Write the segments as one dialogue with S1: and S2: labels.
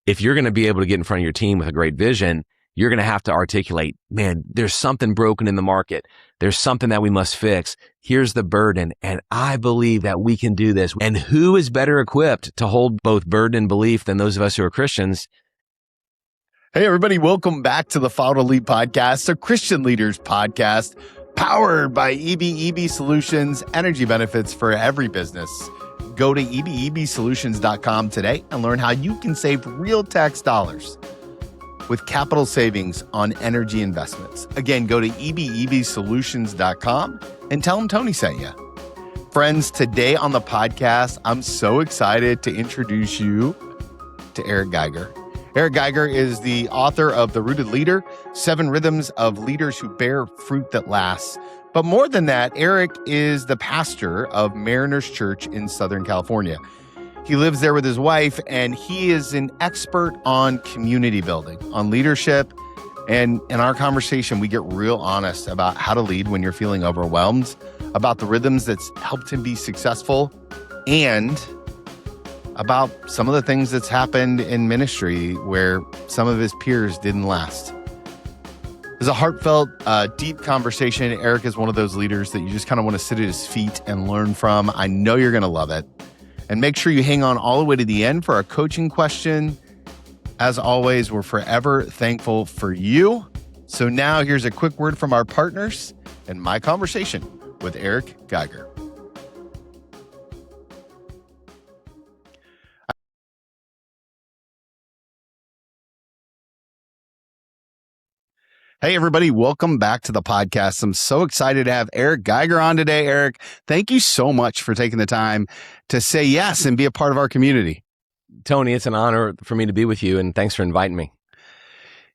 S1: if you're going to be able to get in front of your team with a great vision, you're going to have to articulate, man, there's something broken in the market. There's something that we must fix. Here's the burden. And I believe that we can do this. And who is better equipped to hold both burden and belief than those of us who are Christians?
S2: Hey, everybody. Welcome back to the Follow2Lead Podcast, a Christian leaders podcast powered by EB Solutions, energy benefits for every business. Go to ebsolutions.com today and learn how you can save real tax dollars with capital savings on energy investments. Again, go to ebsolutions.com and tell them Tony sent you. Friends, today on the podcast, I'm so excited to introduce you to Eric Geiger. Eric Geiger is the author of The Rooted Leader, 7 Rhythms of Leaders Who Bear Fruit That Lasts. But more than that, Eric is the pastor of Mariners Church in Southern California. He lives there with his wife, and he is an expert on community building, on leadership. And in our conversation, we get real honest about how to lead when you're feeling overwhelmed, about the rhythms that's helped him be successful, and about some of the things that's happened in ministry where some of his peers didn't last. It's a heartfelt, deep conversation. Eric is one of those leaders that you just kind of want to sit at his feet and learn from. I know you're going to love it. And make sure you hang on all the way to the end for our coaching question. As always, we're forever thankful for you. So now here's a quick word from our partners and my conversation with Eric Geiger. Hey, everybody. Welcome back to the podcast. I'm so excited to have Eric Geiger on today. Eric, thank you so much for taking the time to say yes and be a part of our community.
S1: Tony, it's an honor for me to be with you, and thanks for inviting me.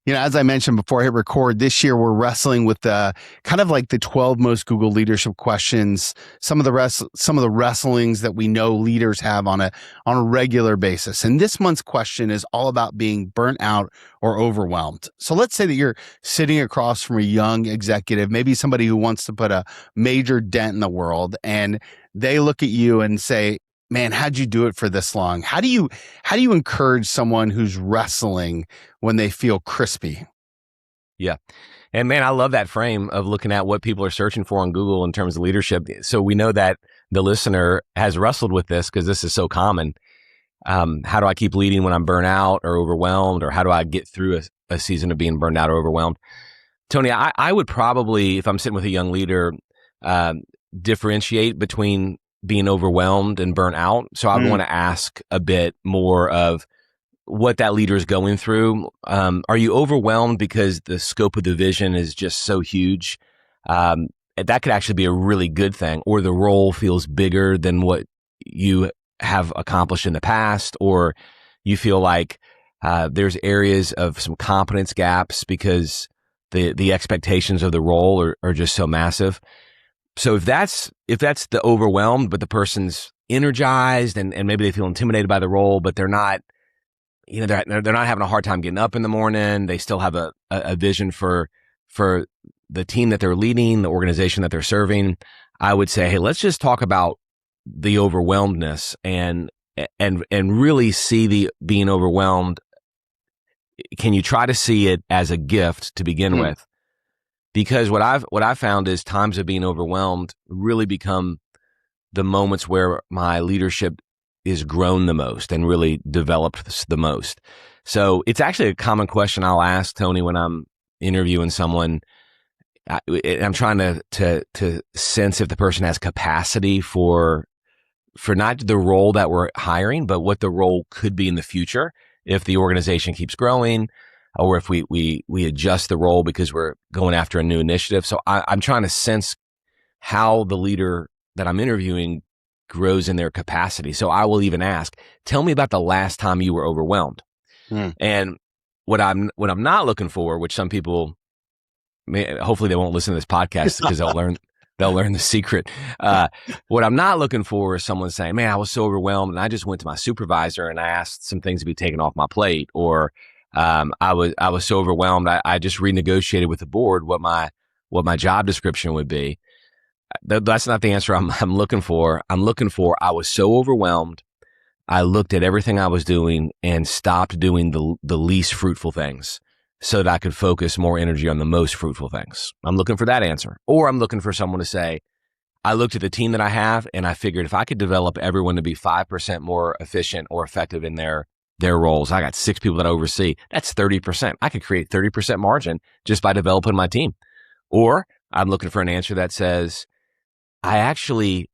S2: You know, as I mentioned before I hit record, this year we're wrestling with the kind of like the 12 most Googled leadership questions, some of the wrestlings that we know leaders have on a regular basis. And this month's question is all about being burnt out or overwhelmed. So let's say that you're sitting across from a young executive, maybe somebody who wants to put a major dent in the world, and they look at you and say, man, how'd you do it for this long? How do you encourage someone who's wrestling when they feel crispy?
S1: Yeah. And man, I love that frame of looking at what people are searching for on Google in terms of leadership. So we know that the listener has wrestled with this because this is so common. How do I keep leading when I'm burnt out or overwhelmed? Or how do I get through a season of being burned out or overwhelmed? Tony, I would probably, if I'm sitting with a young leader, differentiate between being overwhelmed and burnt out. So I want to ask a bit more of what that leader is going through. Are you overwhelmed because the scope of the vision is just so huge? That could actually be a really good thing, or the role feels bigger than what you have accomplished in the past, or you feel like there's areas of some competence gaps because the expectations of the role are just so massive. So if that's the overwhelmed, but the person's energized and maybe they feel intimidated by the role, but they're not, they're not having a hard time getting up in the morning. They still have a vision for the team that they're leading, the organization that they're serving. I would say, hey, let's just talk about the overwhelmedness and really see the being overwhelmed. Can you try to see it as a gift to begin with? Because what I've found is times of being overwhelmed really become the moments where my leadership is grown the most and really developed the most. So it's actually a common question I'll ask, Tony, when I'm interviewing someone. I'm trying to sense if the person has capacity for not the role that we're hiring, but what the role could be in the future if the organization keeps growing, or if we adjust the role because we're going after a new initiative. So I'm trying to sense how the leader that I'm interviewing grows in their capacity. So I will even ask, tell me about the last time you were overwhelmed. And what I'm not looking for, which some people hopefully they won't listen to this podcast because they'll learn the secret. What I'm not looking for is someone saying, man, I was so overwhelmed and I just went to my supervisor and I asked some things to be taken off my plate, or I was so overwhelmed I just renegotiated with the board what my job description would be. That's not the answer I'm looking for. I'm looking for, I was so overwhelmed I looked at everything I was doing and stopped doing the least fruitful things so that I could focus more energy on the most fruitful things. I'm looking for that answer. Or I'm looking for someone to say, I looked at the team that I have and I figured if I could develop everyone to be 5% more efficient or effective in their roles, I got 6 people that I oversee. That's 30%. I could create 30% margin just by developing my team. Or I'm looking for an answer that says, I actually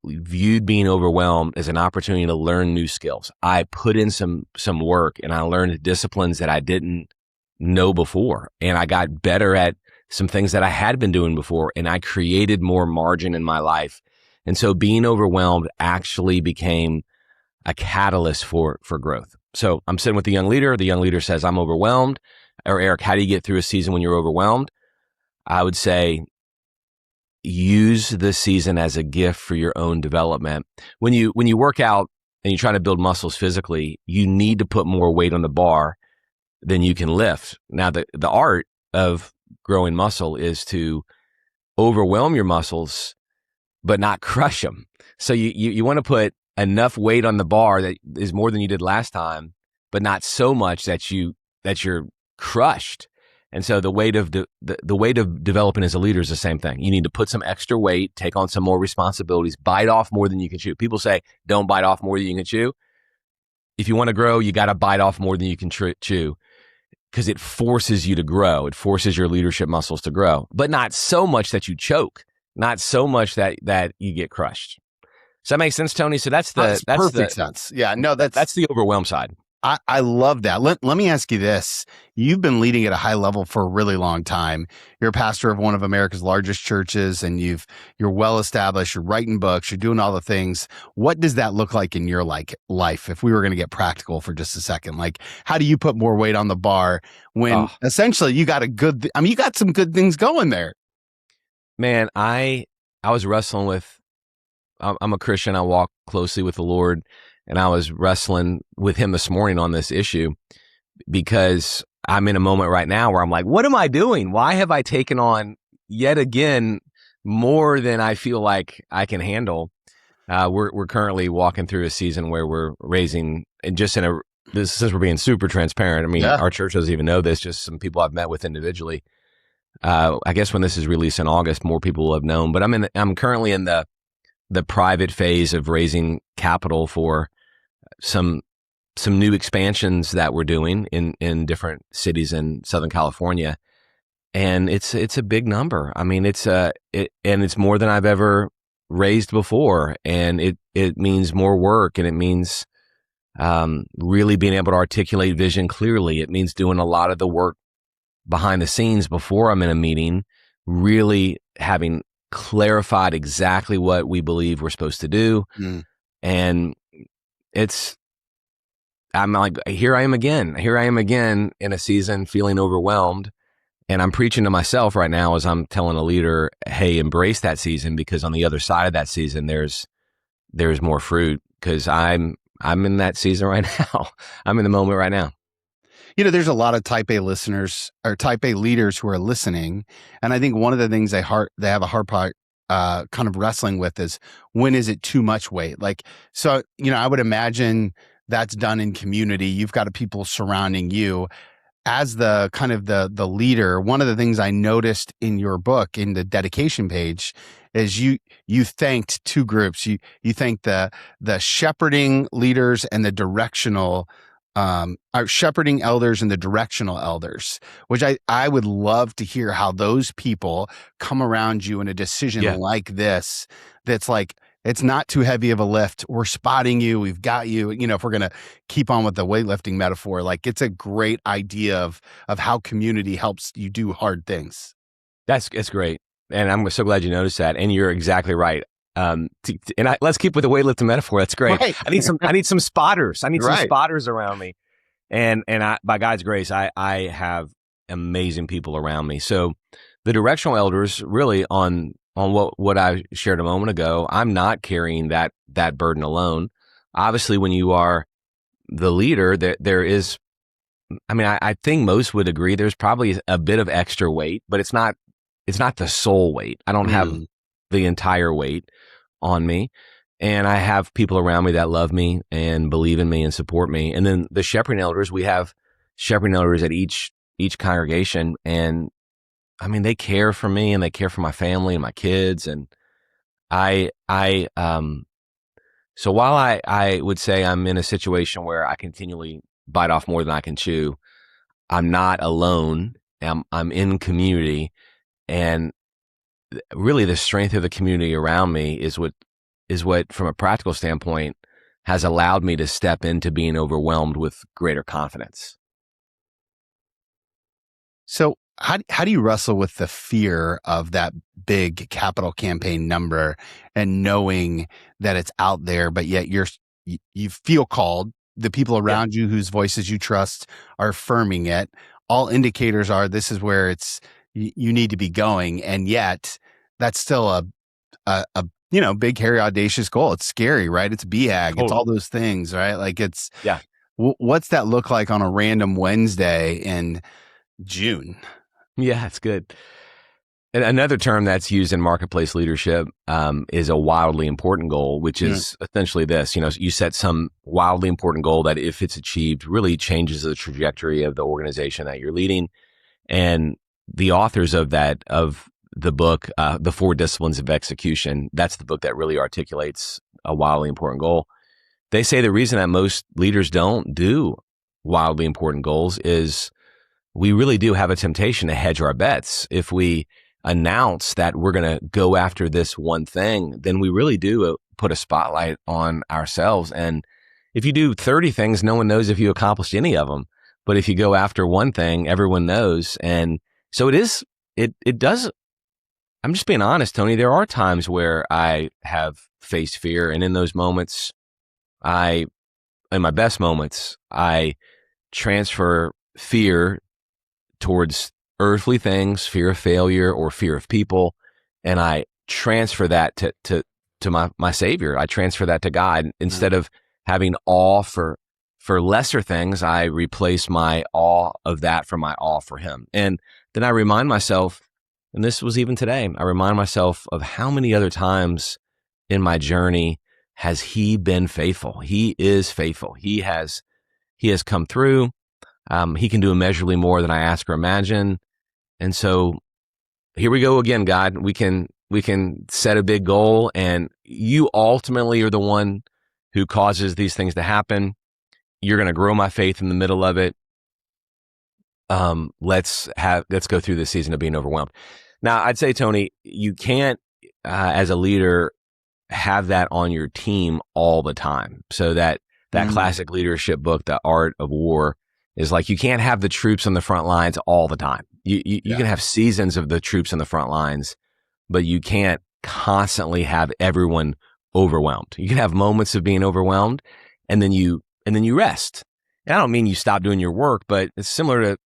S1: viewed being overwhelmed as an opportunity to learn new skills. I put in some work and I learned disciplines that I didn't know before. And I got better at some things that I had been doing before, and I created more margin in my life. And so being overwhelmed actually became a catalyst for growth. So I'm sitting with the young leader. The young leader says, I'm overwhelmed. Or Eric, how do you get through a season when you're overwhelmed? I would say, use the season as a gift for your own development. When you work out and you try to build muscles physically, you need to put more weight on the bar than you can lift. Now, the art of growing muscle is to overwhelm your muscles, but not crush them. So you want to put enough weight on the bar that is more than you did last time, but not so much that you're crushed. And so the weight of the weight of developing as a leader is the same thing. You need to put some extra weight, take on some more responsibilities, bite off more than you can chew. People say, don't bite off more than you can chew. If you want to grow, you got to bite off more than you can chew, because it forces you to grow. It forces your leadership muscles to grow, but not so much that you choke, not so much that you get crushed. Does that make sense, Tony? So that's
S2: perfect sense. Yeah, no, that's
S1: the overwhelm side.
S2: I love that. Let me ask you this. You've been leading at a high level for a really long time. You're a pastor of one of America's largest churches, and you're well established. You're writing books. You're doing all the things. What does that look like in your life? If we were going to get practical for just a second, like, how do you put more weight on the bar when essentially you got you got some good things going there?
S1: Man, I was wrestling with. I'm a Christian. I walk closely with the Lord. And I was wrestling with him this morning on this issue, because I'm in a moment right now where I'm like, what am I doing? Why have I taken on yet again more than I feel like I can handle? We're currently walking through a season where we're raising, and just since we're being super transparent, I mean, Our church doesn't even know this, just some people I've met with individually. I guess when this is released in August, more people will have known, but I'm currently in the private phase of raising capital for some new expansions that we're doing in different cities in Southern California. And it's a big number. I mean, it's more than I've ever raised before. And it means more work, and it means really being able to articulate vision clearly. It means doing a lot of the work behind the scenes before I'm in a meeting, really having clarified exactly what we believe we're supposed to do. And I'm like, here I am again in a season feeling overwhelmed. And I'm preaching to myself right now as I'm telling a leader, hey, embrace that season, because on the other side of that season, there's more fruit, because I'm in that season right now. I'm in the moment right now.
S2: There's a lot of type A listeners or type A leaders who are listening. And I think one of the things they have a hard part kind of wrestling with is, when is it too much weight? Like, so, I would imagine that's done in community. You've got people surrounding you. As the kind of the leader, one of the things I noticed in your book, in the dedication page, is you thanked two groups. You thanked the shepherding leaders and the directional shepherding elders and the directional elders, which I would love to hear how those people come around you in a decision like this. That's like, it's not too heavy of a lift. We're spotting you. We've got you. If we're going to keep on with the weightlifting metaphor, like, it's a great idea of how community helps you do hard things.
S1: It's great. And I'm so glad you noticed that. And you're exactly right. Let's keep with the weightlifting metaphor. That's great. Right. I need some spotters. I need some spotters around me. And by God's grace, I have amazing people around me. So the directional elders, really on what I shared a moment ago, I'm not carrying that burden alone. Obviously, when you are the leader, there is, I think most would agree, there's probably a bit of extra weight, but it's not the sole weight. I don't have the entire weight on me. And I have people around me that love me and believe in me and support me. And then the shepherding elders, we have shepherding elders at each congregation. And I mean, they care for me and they care for my family and my kids. And so while I would say I'm in a situation where I continually bite off more than I can chew, I'm not alone. I'm in community, and really the strength of the community around me is what, from a practical standpoint, has allowed me to step into being overwhelmed with greater confidence.
S2: So how do you wrestle with the fear of that big capital campaign number and knowing that it's out there, but yet you feel called, the people around you whose voices you trust are affirming it. All indicators are this is where you need to be going. And yet that's still a big, hairy, audacious goal. It's scary, right? It's BHAG. Totally. It's all those things, right? Like what's that look like on a random Wednesday in June?
S1: Yeah, it's good. And another term that's used in marketplace leadership is a wildly important goal, which is essentially this. You set some wildly important goal that, if it's achieved, really changes the trajectory of the organization that you're leading. And the authors of the book, The 4 Disciplines of Execution, that's the book that really articulates a wildly important goal. They say the reason that most leaders don't do wildly important goals is we really do have a temptation to hedge our bets. If we announce that we're going to go after this one thing, then we really do put a spotlight on ourselves. And if you do 30 things, no one knows if you accomplished any of them. But if you go after one thing, everyone knows. And so it does. I'm just being honest, Tony. There are times where I have faced fear. And in those moments, in my best moments, I transfer fear towards earthly things, fear of failure or fear of people, and I transfer that to my Savior. I transfer that to God. Instead of having awe for lesser things, I replace my awe of that for my awe for Him. And then I remind myself, and this was even today, I remind myself of how many other times in my journey has He been faithful. He is faithful. He has come through. He can do immeasurably more than I ask or imagine. And so here we go again, God. We can set a big goal, and you ultimately are the one who causes these things to happen. You're going to grow my faith in the middle of it. Let's go through this season of being overwhelmed. Now, I'd say, Tony, you can't, as a leader, have that on your team all the time. So that classic leadership book, The Art of War, is like, you can't have the troops on the front lines all the time. You can have seasons of the troops on the front lines, but you can't constantly have everyone overwhelmed. You can have moments of being overwhelmed, and then you rest. And I don't mean you stop doing your work, but it's similar to,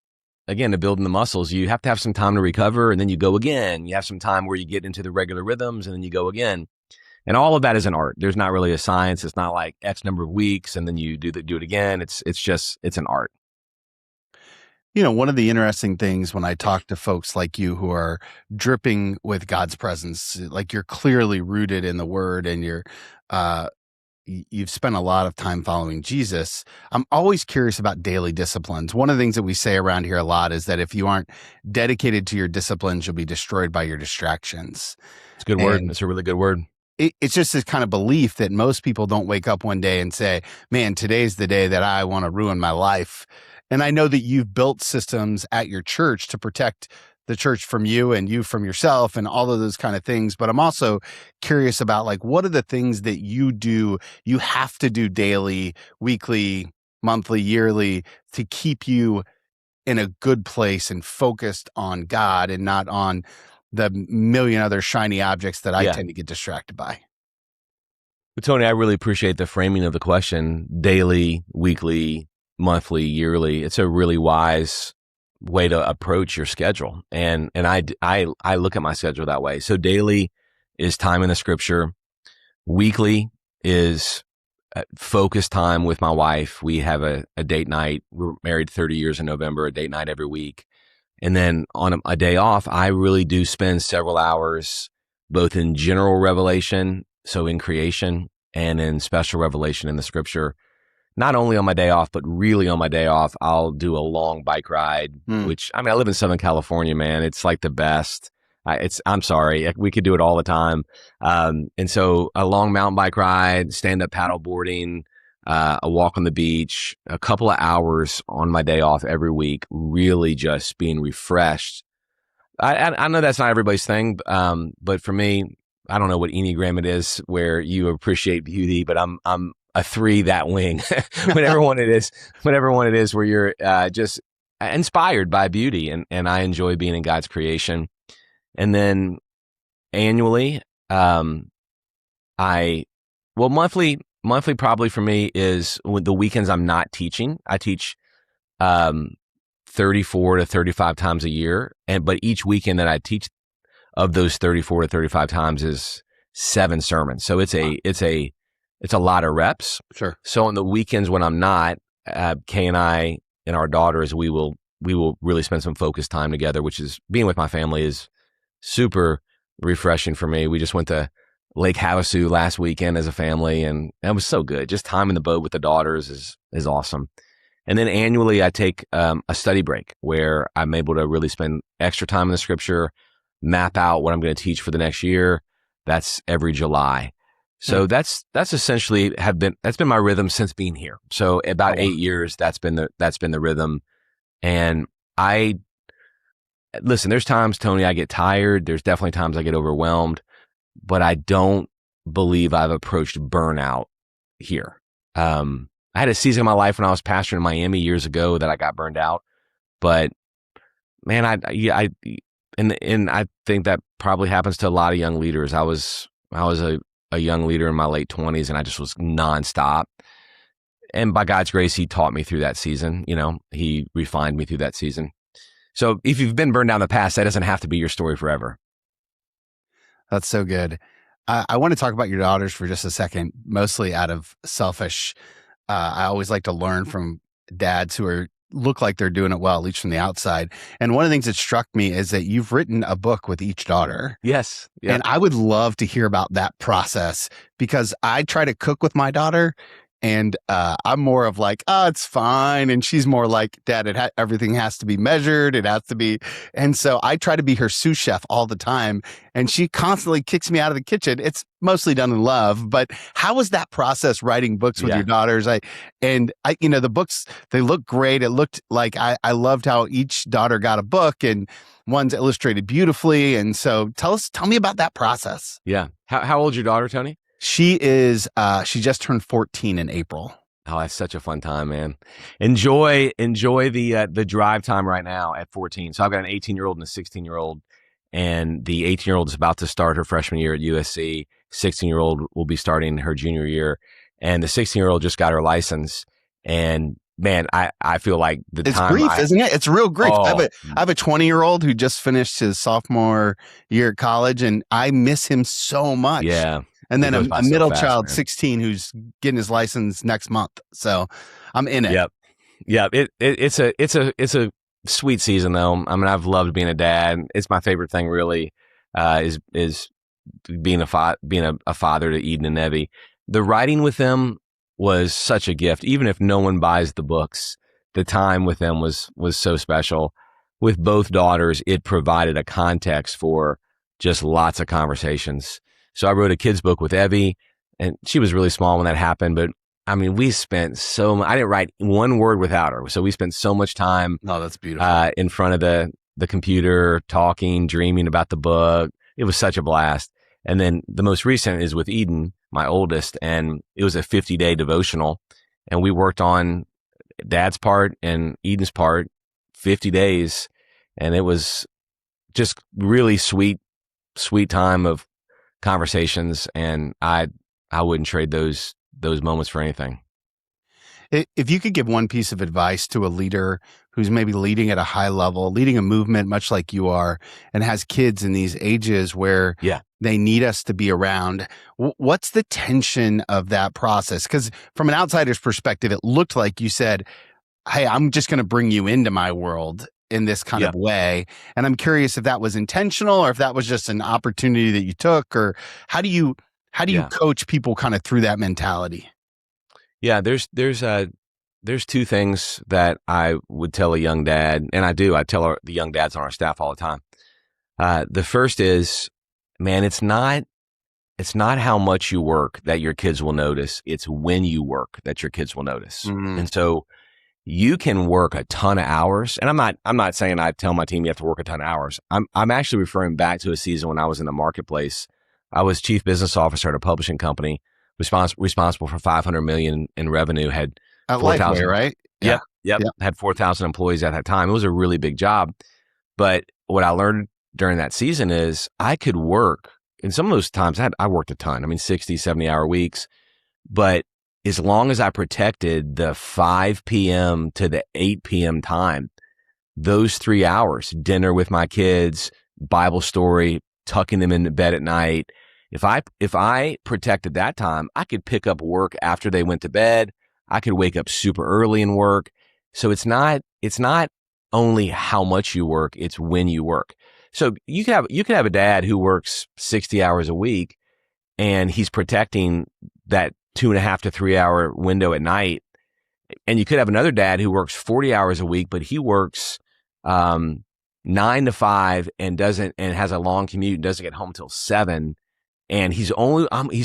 S1: again, to building the muscles. You have to have some time to recover, and then you go again. You have some time where you get into the regular rhythms, and then you go again. And all of that is an art. There's not really a science. It's not like X number of weeks and then you do it again. It's an art.
S2: One of the interesting things when I talk to folks like you who are dripping with God's presence, like you're clearly rooted in the Word and you've spent a lot of time following Jesus. I'm always curious about daily disciplines. One of the things that we say around here a lot is that if you aren't dedicated to your disciplines, you'll be destroyed by your distractions.
S1: It's a good word. It's a really good word.
S2: It's just this kind of belief that most people don't wake up one day and say, man, today's the day that I want to ruin my life. And I know that you've built systems at your church to protect the church from you and you from yourself and all of those kind of things. But I'm also curious about, like, what are the things that you do, you have to do daily, weekly, monthly, yearly, to keep you in a good place and focused on God and not on the million other shiny objects that I tend to get distracted by.
S1: But Tony, I really appreciate the framing of the question. Daily, weekly, monthly, yearly. It's a really wise way to approach your schedule. And I look at my schedule that way. So daily is time in the scripture. Weekly is focused time with my wife. We have a date night. We're married 30 years in November, a date night every week. And then on a day off, I really do spend several hours both in general revelation, so in creation, and in special revelation in the scripture. Not only on my day off, but really on my day off, I'll do a long bike ride, which, I live in Southern California, man. It's like the best. I'm sorry. We could do it all the time. And so a long mountain bike ride, stand-up paddle boarding, a walk on the beach, a couple of hours on my day off every week, really just being refreshed. I know that's not everybody's thing, but for me, I don't know what Enneagram it is where you appreciate beauty, but I'm a 3 that wing, whatever one it is where you're just inspired by beauty, and I enjoy being in God's creation. And then annually, monthly probably for me is the weekends I'm not teaching. I teach 34 to 35 times a year, but each weekend that I teach of those 34 to 35 times is 7 sermons. So it's a lot of reps.
S2: Sure.
S1: So on the weekends when I'm not, Kay and I and our daughters, we will really spend some focused time together, which is being with my family is super refreshing for me. We just went to Lake Havasu last weekend as a family, and it was so good. Just time in the boat with the daughters is awesome. And then annually I take a study break where I'm able to really spend extra time in the scripture, map out what I'm going to teach for the next year. That's every July. So that's essentially that's been my rhythm since being here. So about 8 years, that's been the rhythm. And listen, there's times, Tony, I get tired. There's definitely times I get overwhelmed, but I don't believe I've approached burnout here. I had a season of my life when I was pastoring in Miami years ago that I got burned out, but man, I think that probably happens to a lot of young leaders. I was a young leader in my late 20s, and I just was nonstop. And by God's grace, he taught me through that season. He refined me through that season. So if you've been burned down in the past, that doesn't have to be your story forever.
S2: That's so good. I want to talk about your daughters for just a second, mostly out of selfish. I always like to learn from dads who look like they're doing it well, at least from the outside. And one of the things that struck me is that you've written a book with each daughter.
S1: Yes. Yeah.
S2: And I would love to hear about that process, because I try to cook with my daughter, and I'm more of like, oh, it's fine. And she's more like, Dad, everything has to be measured. It has to be. And so I try to be her sous chef all the time. And she constantly kicks me out of the kitchen. It's mostly done in love. But how was that process writing books with your daughters? The books, they look great. It looked like I loved how each daughter got a book, and one's illustrated beautifully. And so tell me about that process.
S1: Yeah. How old's your daughter, Tony?
S2: She she just turned 14 in April.
S1: Oh, that's such a fun time, man. Enjoy the drive time right now at 14. So I've got an 18-year-old and a 16-year-old, and the 18-year-old is about to start her freshman year at USC. 16-year-old will be starting her junior year, and the 16-year-old just got her license. And man, I feel like
S2: it's grief, isn't it? It's real grief. I have a 20-year-old who just finished his sophomore year at college, and I miss him so much.
S1: Yeah.
S2: And then a middle child, man. 16, who's getting his license next month. So I'm in it.
S1: Yep. It's a sweet season though. I've loved being a dad. It's my favorite thing really, is being a father to Eden and Evie. The writing with them was such a gift. Even if no one buys the books, the time with them was so special. With both daughters, it provided a context for just lots of conversations. So I wrote a kid's book with Evie, and she was really small when that happened. But we spent I didn't write one word without her. So we spent so much time.
S2: Oh, that's beautiful.
S1: In front of the computer, talking, dreaming about the book. It was such a blast. And then the most recent is with Eden, my oldest, and it was a 50-day devotional. And we worked on Dad's part and Eden's part, 50 days. And it was just really sweet time of conversations, and I wouldn't trade those moments for anything.
S2: If you could give one piece of advice to a leader who's maybe leading at a high level, leading a movement much like you are, and has kids in these ages where they need us to be around, what's the tension of that process? Because from an outsider's perspective, it looked like you said, hey, I'm just going to bring you into my world in this kind of way. And I'm curious if that was intentional or if that was just an opportunity that you took, or how do you How do you coach people kind of through that mentality?
S1: Yeah, there's two things that I would tell a young dad, and I tell the young dads on our staff all the time. The first is, man, it's not how much you work that your kids will notice. It's when you work that your kids will notice. And so you can work a ton of hours. And I'm not saying I tell my team you have to work a ton of hours. I'm actually referring back to a season when I was in the marketplace. I was chief business officer at a publishing company, responsible for $500 million in revenue, had
S2: at Lifeway, right?
S1: Yep. Had 4,000 employees at that time. It was a really big job. But what I learned during that season is I could work. And some of those times I worked a ton. I mean, 60, 70-hour weeks. But as long as I protected the 5 p.m. to the 8 p.m. time, those 3 hours, dinner with my kids, Bible story, tucking them into bed at night, if I protected that time, I could pick up work after they went to bed. I could wake up super early and work. So it's not only how much you work, it's when you work. So you could have a dad who works 60 hours a week and he's protecting that 2.5 to 3 hour window at night. And you could have another dad who works 40 hours a week, but he works 9 to 5 and has a long commute and doesn't get home till 7. And he's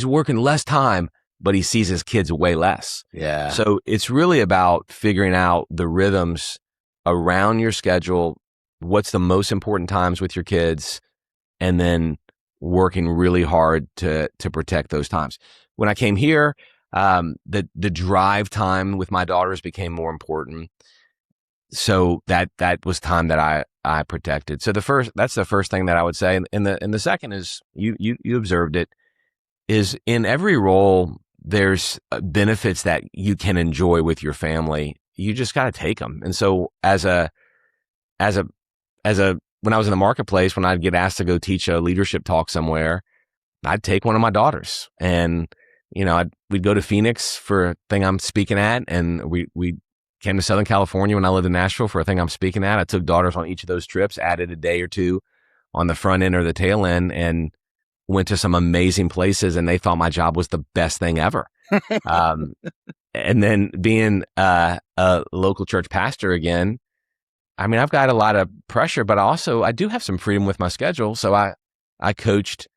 S1: working less time, but he sees his kids way less.
S2: Yeah.
S1: So it's really about figuring out the rhythms around your schedule, what's the most important times with your kids, and then working really hard to protect those times. When I came here, the drive time with my daughters became more important. So that was time that I protected. So that's the first thing that I would say. And the second is you observed it, is in every role there's benefits that you can enjoy with your family. You just got to take them. And so when I was in the marketplace, when I'd get asked to go teach a leadership talk somewhere, I'd take one of my daughters, and we'd go to Phoenix for a thing I'm speaking at, and we came to Southern California when I lived in Nashville for a thing I'm speaking at. I took daughters on each of those trips, added a day or two on the front end or the tail end, and went to some amazing places, and they thought my job was the best thing ever. And then being a local church pastor again, I mean, I've got a lot of pressure, but I do have some freedom with my schedule. So I coached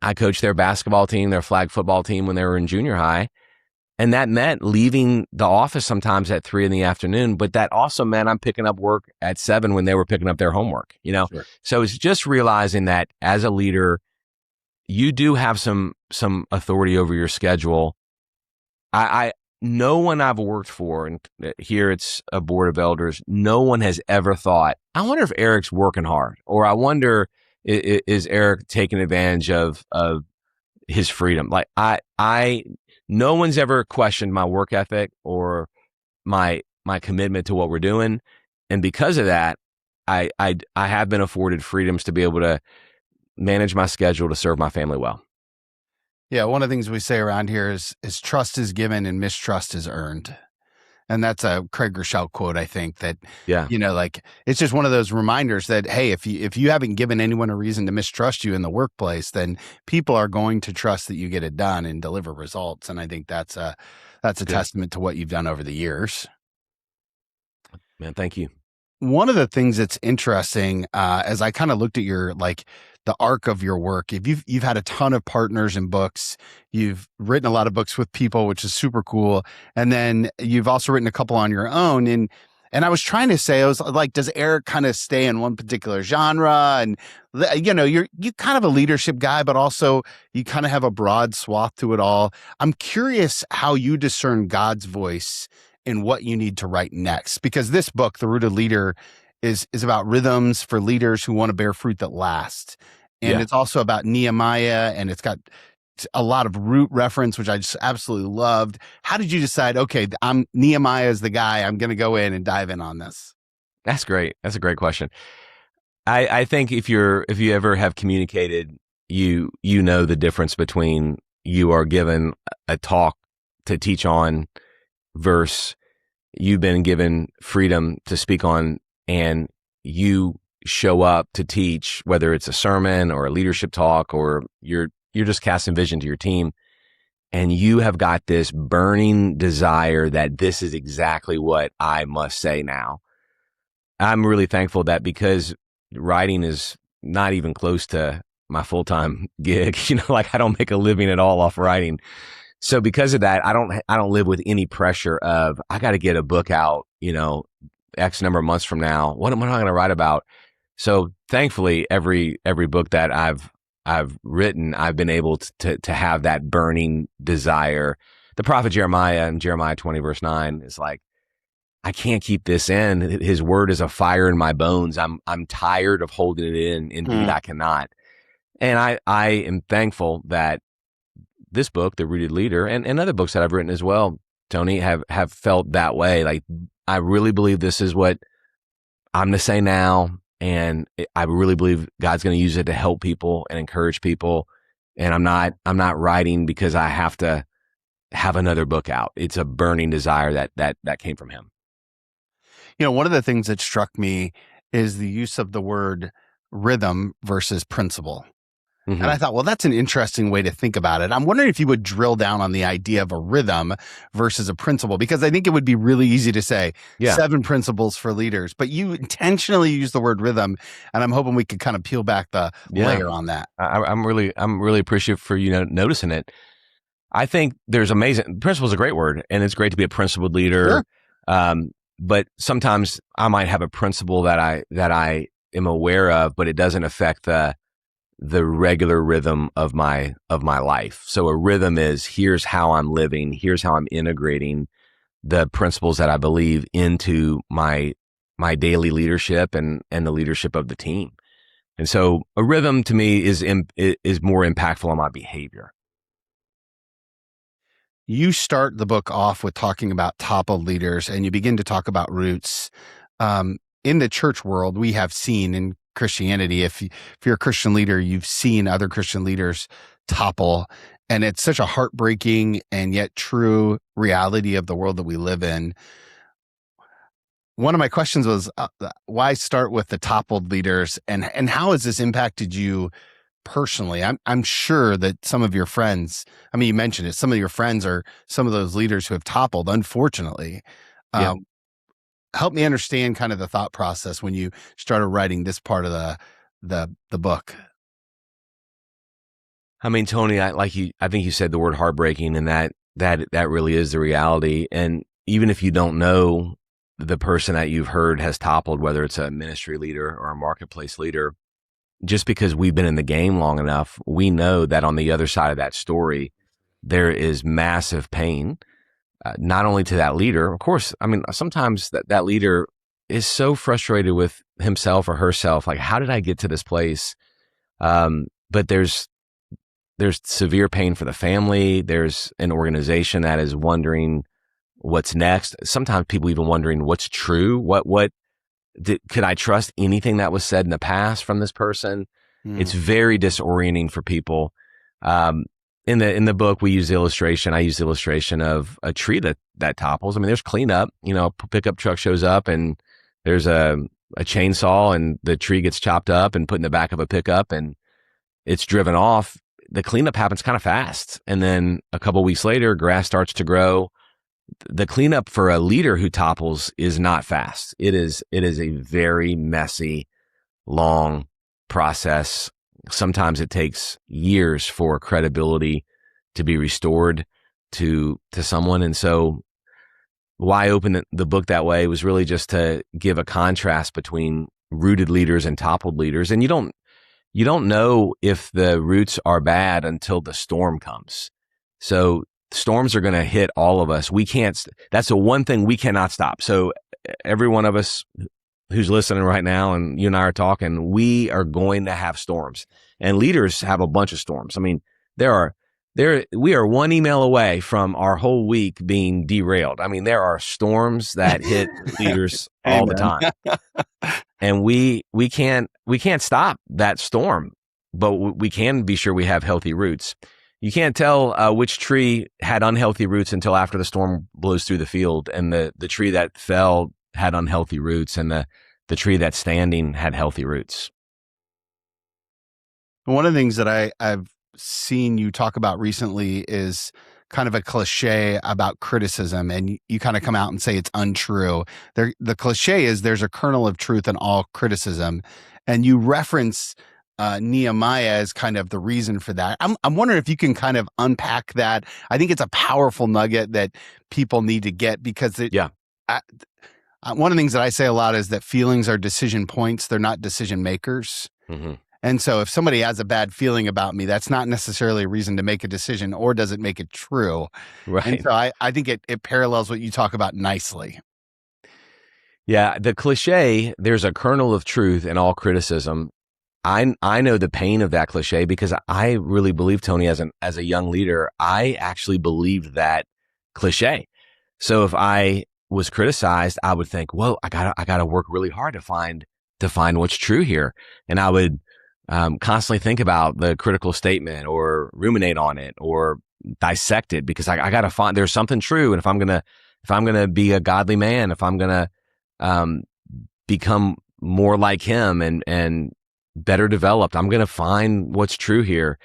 S1: their basketball team, their flag football team when they were in junior high. And that meant leaving the office sometimes at 3 p.m, but that also meant I'm picking up work at 7 when they were picking up their homework, Sure. So it's just realizing that as a leader, you do have some authority over your schedule. No one I've worked for, and here it's a board of elders, no one has ever thought, I wonder if Eric's working hard, or I wonder, is Eric taking advantage of his freedom? Like no one's ever questioned my work ethic or my commitment to what we're doing. And because of that, I have been afforded freedoms to be able to manage my schedule to serve my family well.
S2: Yeah, one of the things we say around here is trust is given and mistrust is earned. And that's a Craig Rochelle quote, I think, that, it's just one of those reminders that, hey, if you haven't given anyone a reason to mistrust you in the workplace, then people are going to trust that you get it done and deliver results. And I think that's a testament to what you've done over the years.
S1: Man, thank you.
S2: One of the things that's interesting, as I kind of looked at your, the arc of your work, if you've had a ton of partners in books, you've written a lot of books with people, which is super cool. And then you've also written a couple on your own. And I was trying to say, I was like, does Eric kind of stay in one particular genre? And, you're kind of a leadership guy, but also you kind of have a broad swath to it all. I'm curious how you discern God's voice in what you need to write next, because this book, The Rooted Leader, is about rhythms for leaders who want to bear fruit that lasts. And It's also about Nehemiah, and it's got a lot of root reference, which I just absolutely loved. How did you decide, okay, Nehemiah is the guy, I'm going to go in and dive in on this?
S1: That's great. That's a great question. I think if you ever have communicated, you know the difference between you are given a talk to teach on versus you've been given freedom to speak on, and you show up to teach, whether it's a sermon or a leadership talk, or you're you're just casting vision to your team, and you have got this burning desire that this is exactly what I must say now. I'm really thankful that, because writing is not even close to my full-time gig, like I don't make a living at all off writing. So because of that, I don't live with any pressure of, I got to get a book out, X number of months from now. What am I going to write about? So thankfully, every book that I've written, I've been able to have that burning desire. The prophet Jeremiah in Jeremiah 20 verse 9 is like, I can't keep this in. His word is a fire in my bones. I'm tired of holding it in. Indeed, I cannot. And I am thankful that this book, The Rooted Leader, and other books that I've written as well, Tony, have felt that way. Like, I really believe this is what I'm to say now. And I really believe God's going to use it to help people and encourage people. And I'm not writing because I have to have another book out. It's a burning desire that came from him.
S2: One of the things that struck me is the use of the word rhythm versus principle. Mm-hmm. And I thought, well, that's an interesting way to think about it. I'm wondering if you would drill down on the idea of a rhythm versus a principle, because I think it would be really easy to say 7 principles for leaders, but you intentionally use the word rhythm, and I'm hoping we could kind of peel back the layer on that.
S1: I'm really appreciative for you noticing it. I think there's amazing. Principle is a great word, and it's great to be a principled leader. Sure. But sometimes I might have a principle that I am aware of, but it doesn't affect the regular rhythm of my life. So a rhythm is, here's how I'm living, here's how I'm integrating the principles that I believe into my daily leadership and the leadership of the team. And so a rhythm to me is more impactful on my behavior.
S2: You start the book off with talking about toppled leaders, and you begin to talk about roots. In the church world, we have seen in Christianity, if you're a Christian leader, you've seen other Christian leaders topple, and it's such a heartbreaking and yet true reality of the world that we live in. One of my questions was, why start with the toppled leaders, and how has this impacted you personally? I'm sure that some of your friends, you mentioned it, some of your friends are some of those leaders who have toppled, unfortunately. Help me understand kind of the thought process when you started writing this part of the book.
S1: Tony, I think you said the word heartbreaking, and that really is the reality. And even if you don't know the person that you've heard has toppled, whether it's a ministry leader or a marketplace leader, just because we've been in the game long enough, we know that on the other side of that story, there is massive pain. Not only to that leader, of course, sometimes that leader is so frustrated with himself or herself, like, how did I get to this place? But there's severe pain for the family. There's an organization that is wondering what's next. Sometimes people even wondering what's true. Could I trust anything that was said in the past from this person? It's very disorienting for people. In the book, we use illustration. I use the illustration of a tree that topples. There's cleanup. Pickup truck shows up and there's a chainsaw, and the tree gets chopped up and put in the back of a pickup, and it's driven off. The cleanup happens kind of fast, and then a couple weeks later, grass starts to grow. The cleanup for a leader who topples is not fast. It is a very messy, long process. Sometimes it takes years for credibility to be restored to someone. And so why open the book that way was really just to give a contrast between rooted leaders and toppled leaders. And you don't know if the roots are bad until the storm comes. So storms are going to hit all of us. That's the one thing we cannot stop. So every one of us who's listening right now, and you and I are talking, we are going to have storms, and leaders have a bunch of storms. We are one email away from our whole week being derailed. There are storms that hit leaders all the time, and we can't stop that storm, but we can be sure we have healthy roots. You can't tell which tree had unhealthy roots until after the storm blows through the field, and the tree that fell had unhealthy roots, and the tree that's standing had healthy roots.
S2: One of the things that I've seen you talk about recently is kind of a cliche about criticism, and you kind of come out and say it's untrue. The cliche is there's a kernel of truth in all criticism, and you reference Nehemiah as kind of the reason for that. I'm wondering if you can kind of unpack that. I think it's a powerful nugget that people need to get, because one of the things that I say a lot is that feelings are decision points. They're not decision makers. Mm-hmm. And so if somebody has a bad feeling about me, that's not necessarily a reason to make a decision, or does it make it true?
S1: Right.
S2: And so I think it parallels what you talk about nicely.
S1: Yeah. The cliche, there's a kernel of truth in all criticism. I know the pain of that cliche, because I really believe, Tony, as a young leader, I actually believed that cliche. So if I was criticized, I would think, whoa, I gotta work really hard to find what's true here. And I would constantly think about the critical statement, or ruminate on it, or dissect it, because I gotta find there's something true. And if I'm gonna be a godly man, if I'm gonna become more like him and better developed, I'm gonna find what's true here.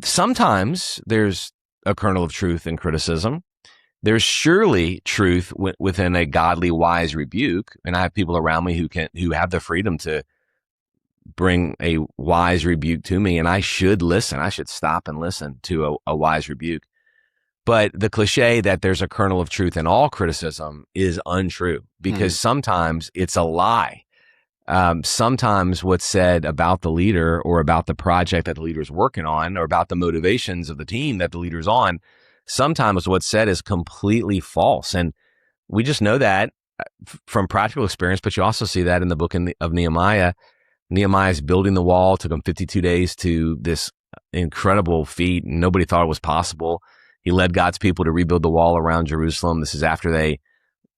S1: Sometimes there's a kernel of truth in criticism. There's surely truth within a godly, wise rebuke. And I have people around me who have the freedom to bring a wise rebuke to me, and I should listen. I should stop and listen to a wise rebuke. But the cliche that there's a kernel of truth in all criticism is untrue, because sometimes it's a lie. Sometimes what's said about the leader, or about the project that the leader's working on, or about the motivations of the team that the leader's on, sometimes what's said is completely false. And we just know that from practical experience, but you also see that in the book of Nehemiah. Nehemiah's building the wall. It took him 52 days to this incredible feat. Nobody thought it was possible. He led God's people to rebuild the wall around Jerusalem. This is after they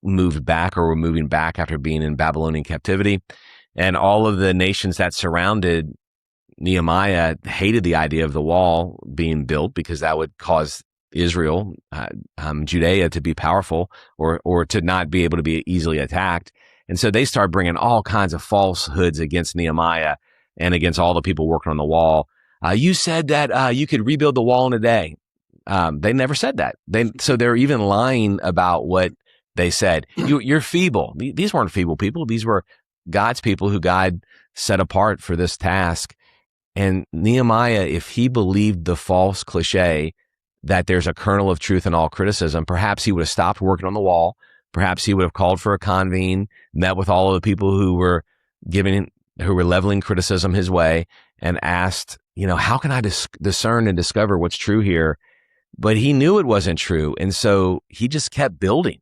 S1: moved back, or were moving back after being in Babylonian captivity. And all of the nations that surrounded Nehemiah hated the idea of the wall being built, because that would cause Israel, Judea, to be powerful, or to not be able to be easily attacked. And so they start bringing all kinds of falsehoods against Nehemiah and against all the people working on the wall. You said that you could rebuild the wall in a day. They never said that. So they're even lying about what they said. You're feeble. These weren't feeble people. These were God's people who God set apart for this task. And Nehemiah, if he believed the false cliche that there's a kernel of truth in all criticism, perhaps he would have stopped working on the wall. Perhaps he would have called for a convene, met with all of the people who were leveling criticism his way, and asked, how can I discern and discover what's true here? But he knew it wasn't true. And so he just kept building.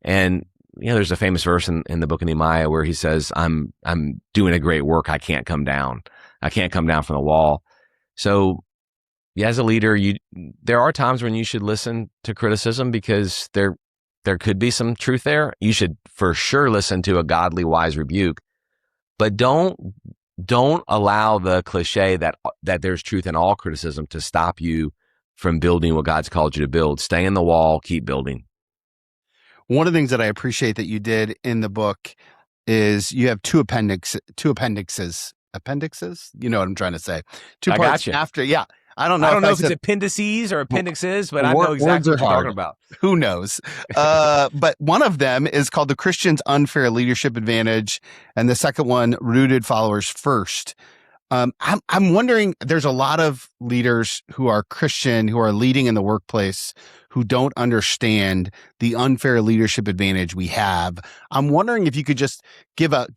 S1: And, there's a famous verse in the book of Nehemiah where he says, I'm doing a great work. I can't come down. I can't come down from the wall. So as a leader, there are times when you should listen to criticism, because there could be some truth there. You should for sure listen to a godly, wise rebuke, but don't allow the cliche that there's truth in all criticism to stop you from building what God's called you to build. Stay in the wall, keep building.
S2: One of the things that I appreciate that you did in the book is you have two appendixes. Appendixes? You know what I'm trying to say. Two parts
S1: gotcha.
S2: After, yeah. I don't know
S1: if it's appendices or appendixes, but I know exactly what you're talking about.
S2: Who knows? But one of them is called The Christian's Unfair Leadership Advantage, and the second one, Rooted Followers First. I'm wondering, there's a lot of leaders who are Christian, who are leading in the workplace, who don't understand the unfair leadership advantage we have. I'm wondering if you could just give a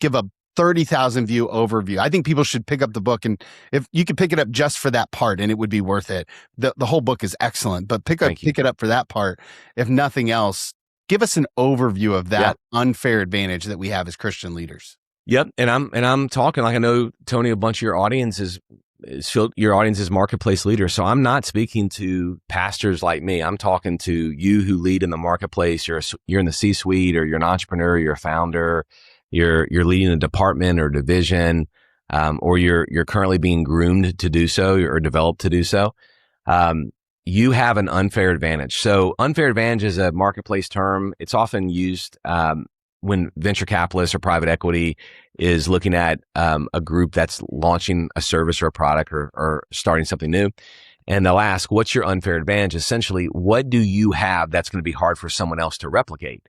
S2: 30,000 view overview. I think people should pick up the book, and if you could pick it up just for that part, and it would be worth it. The whole book is excellent, but pick it up for that part. If nothing else, give us an overview of that unfair advantage that we have as Christian leaders.
S1: Yep. And I'm talking, like, I know, Tony, a bunch of your audience is marketplace leaders. So I'm not speaking to pastors like me. I'm talking to you who lead in the marketplace. You're in the C-suite, or you're an entrepreneur, you're a founder, you're leading a department or division, or you're currently being groomed to do so, or developed to do so. You have an unfair advantage. So unfair advantage is a marketplace term. It's often used when venture capitalists or private equity is looking at a group that's launching a service or a product or starting something new, and they'll ask, what's your unfair advantage? Essentially, what do you have that's going to be hard for someone else to replicate?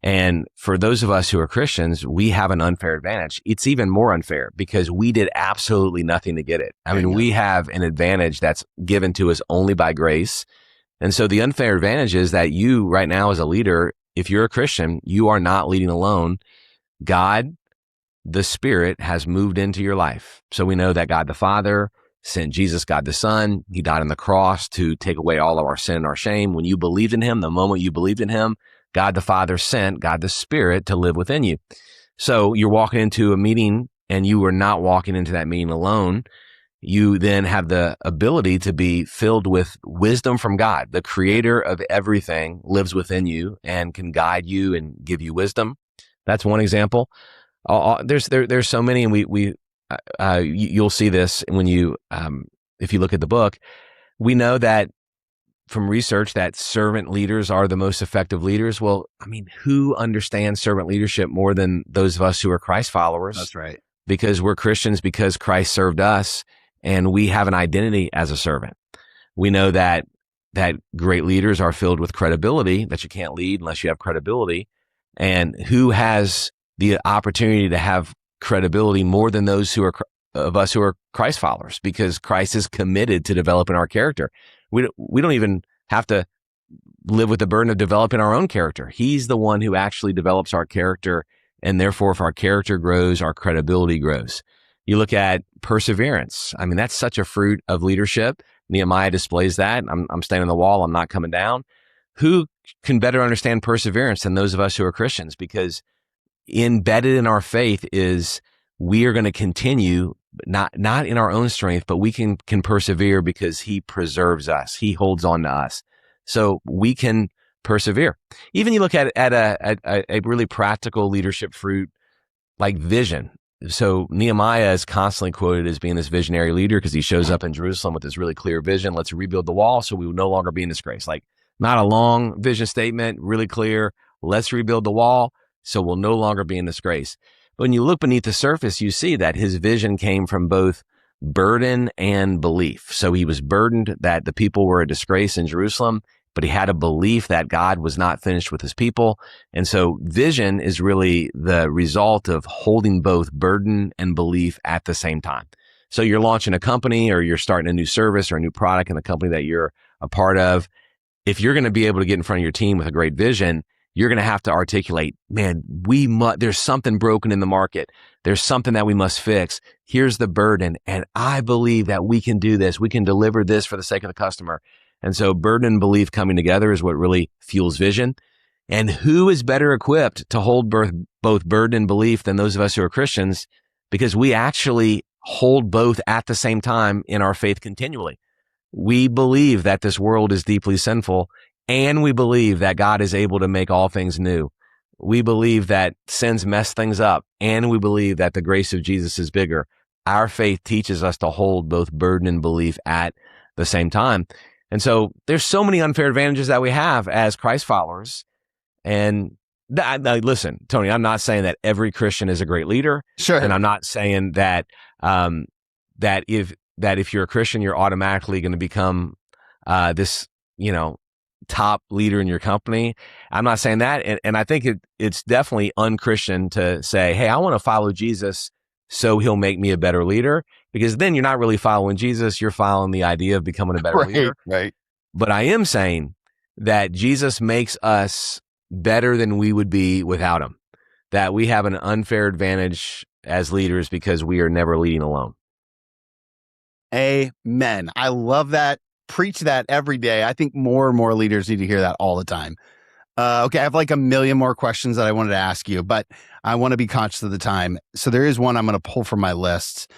S1: And for those of us who are Christians, we have an unfair advantage. It's even more unfair because we did absolutely nothing to get it. I mean, we have an advantage that's given to us only by grace. And so the unfair advantage is that you right now as a leader, if you're a Christian, you are not leading alone. God, the Spirit, has moved into your life. So we know that God the Father sent Jesus, God the Son. He died on the cross to take away all of our sin and our shame. When you believed in him, the moment you believed in him, God the Father sent God the Spirit to live within you. So you're walking into a meeting and you are not walking into that meeting alone. You then have the ability to be filled with wisdom from God. The creator of everything lives within you and can guide you and give you wisdom. That's one example. There's so many, and you'll see this when you, if you look at the book. We know that from research that servant leaders are the most effective leaders. Well, I mean, who understands servant leadership more than those of us who are Christ followers?
S2: That's right.
S1: Because we're Christians, because Christ served us, and we have an identity as a servant. We know that great leaders are filled with credibility, that you can't lead unless you have credibility. And who has the opportunity to have credibility more than those of us who are Christ followers? Because Christ is committed to developing our character. We don't even have to live with the burden of developing our own character. He's the one who actually develops our character. And therefore, if our character grows, our credibility grows. You look at perseverance. I mean, that's such a fruit of leadership. Nehemiah displays that. I'm staying on the wall. I'm not coming down. Who can better understand perseverance than those of us who are Christians? Because embedded in our faith is we are going to continue, not in our own strength, but we can persevere because he preserves us. He holds on to us. So we can persevere. Even you look at a really practical leadership fruit like vision. So Nehemiah is constantly quoted as being this visionary leader because he shows up in Jerusalem with this really clear vision. Let's rebuild the wall so we will no longer be in disgrace. Like, not a long vision statement, really clear. Let's rebuild the wall so we'll no longer be in disgrace. But when you look beneath the surface, you see that his vision came from both burden and belief. So he was burdened that the people were a disgrace in Jerusalem, but he had a belief that God was not finished with his people. And so vision is really the result of holding both burden and belief at the same time. So you're launching a company or you're starting a new service or a new product in the company that you're a part of. If you're going to be able to get in front of your team with a great vision, you're going to have to articulate, man, there's something broken in the market. There's something that we must fix. Here's the burden. And I believe that we can do this. We can deliver this for the sake of the customer. And so burden and belief coming together is what really fuels vision. And who is better equipped to hold both burden and belief than those of us who are Christians? Because we actually hold both at the same time in our faith continually. We believe that this world is deeply sinful, and we believe that God is able to make all things new. We believe that sins mess things up, and we believe that the grace of Jesus is bigger. Our faith teaches us to hold both burden and belief at the same time. And so there's so many unfair advantages that we have as Christ followers. And listen, Tony, I'm not saying that every Christian is a great leader.
S2: Sure.
S1: And I'm not saying that if you're a Christian, you're automatically going to become this, top leader in your company. I'm not saying that. And I think it's definitely unchristian to say, hey, I want to follow Jesus so he'll make me a better leader, because then you're not really following Jesus. You're following the idea of becoming a better leader.
S2: Right.
S1: But I am saying that Jesus makes us better than we would be without him, that we have an unfair advantage as leaders because we are never leading alone.
S2: Amen. I love that. Preach that every day. I think more and more leaders need to hear that all the time. Okay, I have like a million more questions that I wanted to ask you, but I want to be conscious of the time. So there is one I'm going to pull from my list,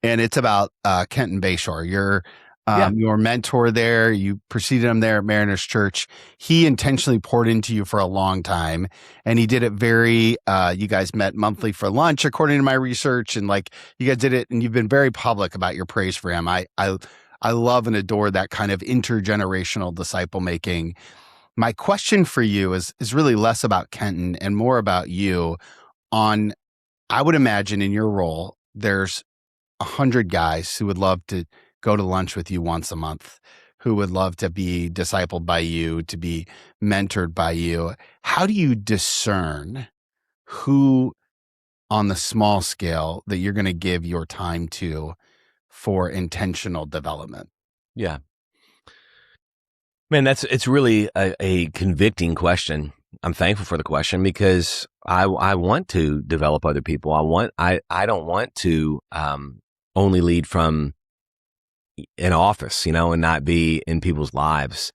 S2: and it's about Kenton Bayshore. Your mentor there. You preceded him there at Mariners Church. He intentionally poured into you for a long time, and he did it you guys met monthly for lunch, according to my research, and like you guys did it, and you've been very public about your praise for him. I love and adore that kind of intergenerational disciple making. My question for you is really less about Kenton and more about you. I would imagine in your role, there's 100 guys who would love to go to lunch with you once a month, who would love to be discipled by you, to be mentored by you. How do you discern who on the small scale that you're going to give your time to for intentional development?
S1: Yeah. Man, it's really a convicting question. I'm thankful for the question because I want to develop other people. I don't want to only lead from an office, and not be in people's lives.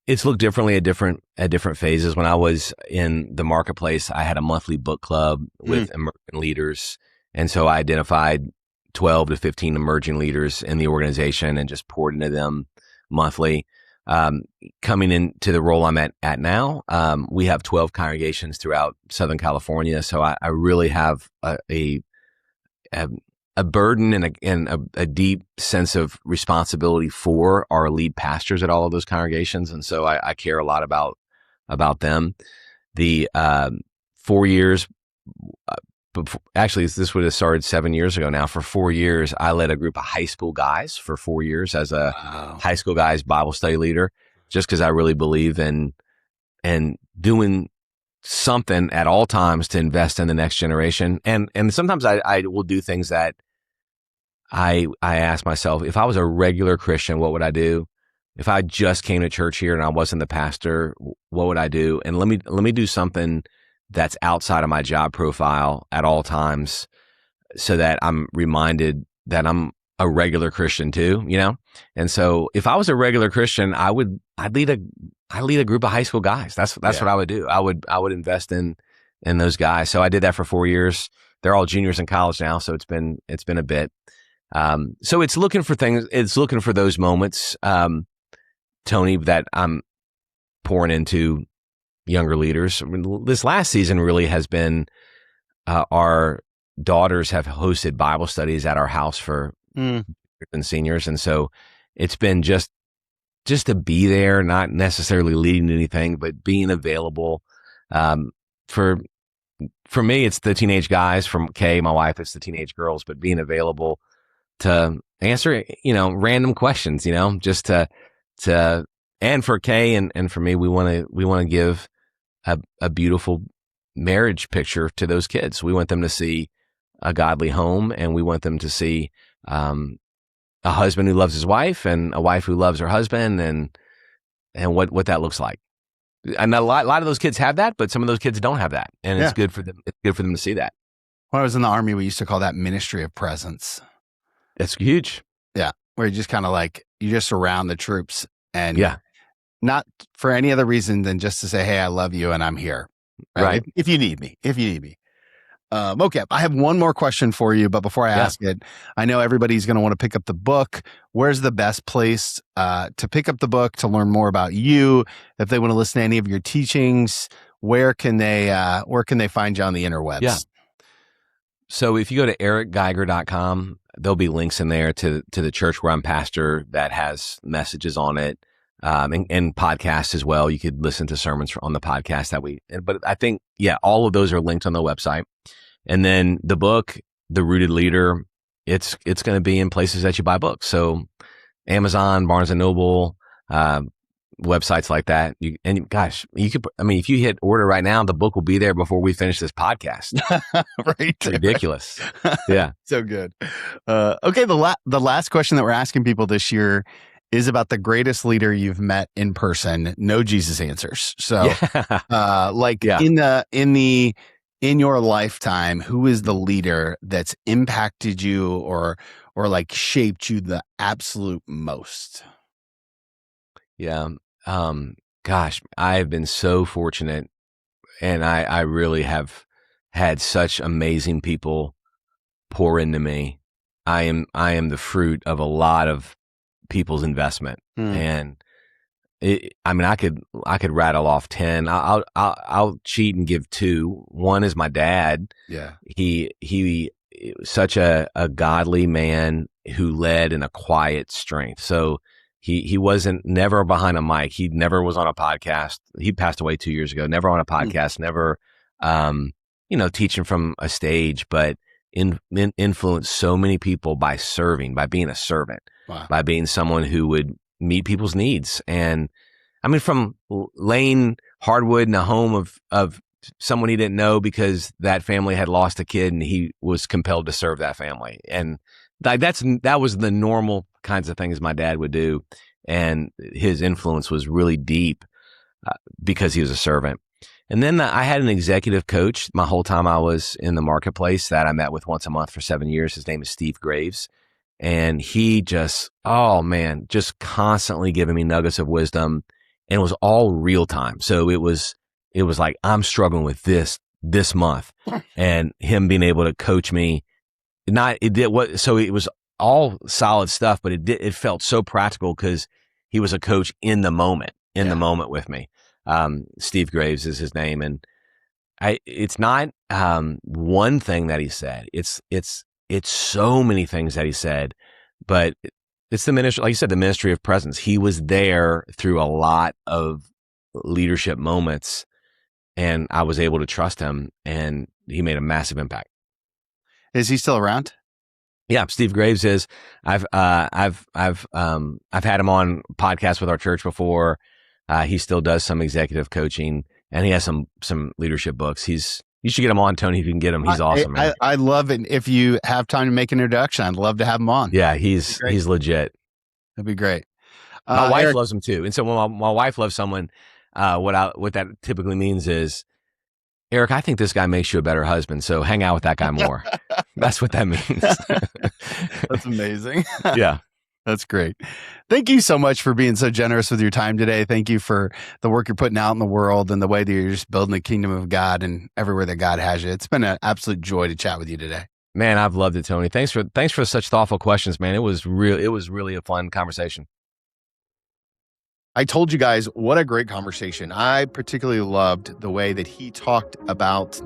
S1: It's looked differently at different phases. When I was in the marketplace, I had a monthly book club with emerging leaders, and so I identified 12 to 15 emerging leaders in the organization and just poured into them monthly. Coming into the role I'm at now, we have 12 congregations throughout Southern California. So I really have a burden and a deep sense of responsibility for our lead pastors at all of those congregations. And so I care a lot about them. The 4 years, actually, this would have started 7 years ago now. For 4 years, I led a group of high school guys for 4 years as a high school guys Bible study leader, just because I really believe in doing something at all times to invest in the next generation. And sometimes I will do things that I ask myself, if I was a regular Christian, what would I do? If I just came to church here and I wasn't the pastor, what would I do? And let me do something that's outside of my job profile at all times so that I'm reminded that I'm a regular Christian too, And so if I was a regular Christian, I'd lead a group of high school guys. That's what I would do. I would invest in those guys. So I did that for 4 years. They're all juniors in college now. So it's been a bit. So it's looking for things. It's looking for those moments, Tony, that I'm pouring into younger leaders. I mean, this last season really has been, our daughters have hosted Bible studies at our house for and seniors. And so it's been just to be there, not necessarily leading anything, but being available. For me, it's the teenage guys. From Kay, my wife, it's the teenage girls, but being available to answer, random questions, just to, and for Kay and for me, we want to give a beautiful marriage picture to those kids. We want them to see a godly home, and we want them to see a husband who loves his wife and a wife who loves her husband, and what that looks like. And a lot of those kids have that, but some of those kids don't have that, and it's good for them. It's good for them to see that.
S2: When I was in the Army, we used to call that ministry of presence.
S1: It's huge.
S2: Yeah, where you just kind of you just surround the troops, and not for any other reason than just to say, "Hey, I love you, and I'm here." Right? If you need me. Okay, I have one more question for you, but before I ask it, I know everybody's going to want to pick up the book. Where's the best place to pick up the book, to learn more about you? If they want to listen to any of your teachings, where can they find you on the interwebs?
S1: Yeah. So if you go to ericgeiger.com, there'll be links in there to the church where I'm pastor that has messages on it, and podcasts as well. You could listen to sermons on the podcast but I think, all of those are linked on the website. And then the book, The Rooted Leader, it's going to be in places that you buy books. So Amazon, Barnes and Noble, websites like that. You could, if you hit order right now, the book will be there before we finish this podcast.
S2: Right.
S1: It's ridiculous. Yeah.
S2: So good. Okay. The last question that we're asking people this year is about the greatest leader you've met in person. No Jesus answers. So, in your lifetime, who is the leader that's impacted you or shaped you the absolute most?
S1: Yeah. Gosh, I've been so fortunate, and I really have had such amazing people pour into me. I am the fruit of a lot of people's investment, and I could rattle off 10. I'll cheat and give 2. One is my dad.
S2: Yeah.
S1: He was such a godly man who led in a quiet strength. So He wasn't never behind a mic. He never was on a podcast. He passed away 2 years ago. Never on a podcast. Never, teaching from a stage, but influenced so many people by serving, by being a servant, by being someone who would meet people's needs. And I mean, from laying hardwood in a home of someone he didn't know because that family had lost a kid and he was compelled to serve that family. And that was the normal kinds of things my dad would do. And his influence was really deep because he was a servant. And then I had an executive coach my whole time I was in the marketplace that I met with once a month for 7 years. His name is Steve Graves. And he just constantly giving me nuggets of wisdom. And it was all real time. So it was like, I'm struggling with this month, and him being able to coach me. So it was all solid stuff, but it felt so practical because he was a coach in the moment with me. Steve Graves is his name. And it's not, one thing that he said, it's so many things that he said, but it's the ministry, like you said, the ministry of presence. He was there through a lot of leadership moments, and I was able to trust him, and he made a massive impact.
S2: Is he still around?
S1: Yeah, Steve Graves is. I've had him on podcasts with our church before. He still does some executive coaching, and he has some leadership books. You should get him on, Tony, if you can get him. He's awesome, man.
S2: I love it. If you have time to make an introduction, I'd love to have him on.
S1: Yeah, he's legit.
S2: That'd be great.
S1: My wife Eric loves him too. And so when my wife loves someone, what that typically means is, Eric, I think this guy makes you a better husband, so hang out with that guy more. That's what that means.
S2: That's amazing.
S1: Yeah.
S2: That's great. Thank you so much for being so generous with your time today. Thank you for the work you're putting out in the world and the way that you're just building the kingdom of God and everywhere that God has you. It's been an absolute joy to chat with you today.
S1: Man, I've loved it, Tony. Thanks for such thoughtful questions, man. It was really a fun conversation.
S2: I told you guys what a great conversation. I particularly loved the way that he talked about,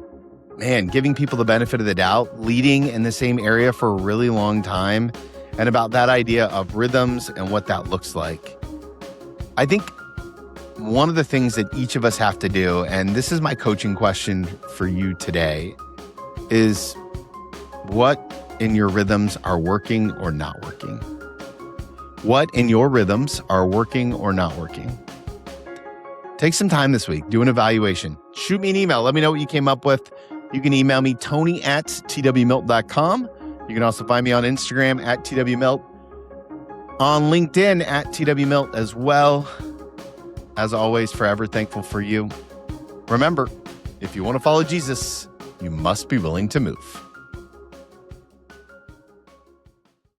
S2: giving people the benefit of the doubt, leading in the same area for a really long time, and about that idea of rhythms and what that looks like. I think one of the things that each of us have to do, and this is my coaching question for you today, is what in your rhythms are working or not working? What in your rhythms are working or not working? Take some time this week, do an evaluation. Shoot me an email. Let me know what you came up with. You can email me, tony@twmilt.com. You can also find me on Instagram @twmilt, on LinkedIn @twmilt as well. As always, forever thankful for you. Remember, if you want to follow Jesus, you must be willing to move.